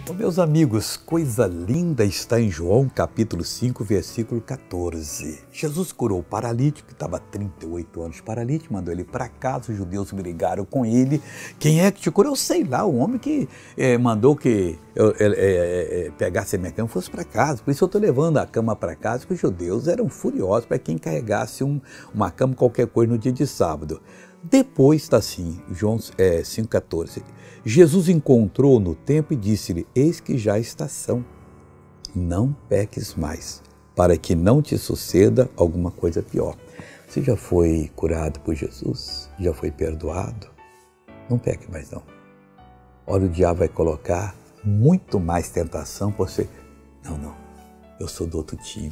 Bom, meus amigos, coisa linda está em João capítulo 5, versículo 14. Jesus curou o paralítico, que estava há 38 anos paralítico, mandou ele para casa, os judeus brigaram com ele. Quem é que te curou? Eu sei lá, o homem que mandou que eu pegasse a minha cama e fosse para casa. Por isso eu estou levando a cama para casa, porque os judeus eram furiosos para quem carregasse uma cama, qualquer coisa, no dia de sábado. Depois está assim, João 5,14. Jesus encontrou no templo e disse-lhe: eis que já a estação, não peques mais, para que não te suceda alguma coisa pior. Você já foi curado por Jesus? Já foi perdoado? Não peque mais não. Olha, o diabo vai colocar muito mais tentação para você. Não, eu sou do outro time.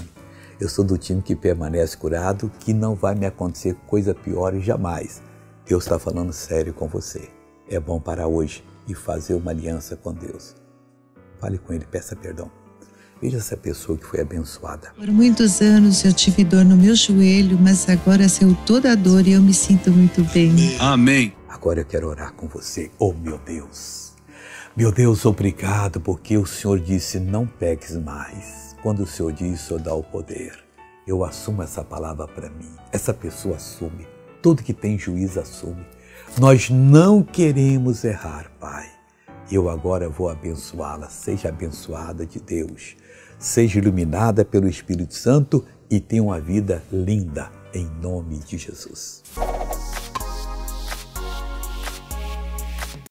Eu sou do time que permanece curado, que não vai me acontecer coisa pior jamais. Deus está falando sério com você. É bom parar hoje e fazer uma aliança com Deus. Fale com Ele, peça perdão. Veja essa pessoa que foi abençoada. Por muitos anos eu tive dor no meu joelho, mas agora saiu toda a dor e eu me sinto muito bem. Amém. Agora eu quero orar com você. Oh, meu Deus. Meu Deus, obrigado, porque o Senhor disse: não peques mais. Quando o Senhor diz, o Senhor dá o poder. Eu assumo essa palavra para mim. Essa pessoa assume. Tudo que tem juízo assume. Nós não queremos errar, Pai. Eu agora vou abençoá-la. Seja abençoada de Deus. Seja iluminada pelo Espírito Santo e tenha uma vida linda, em nome de Jesus.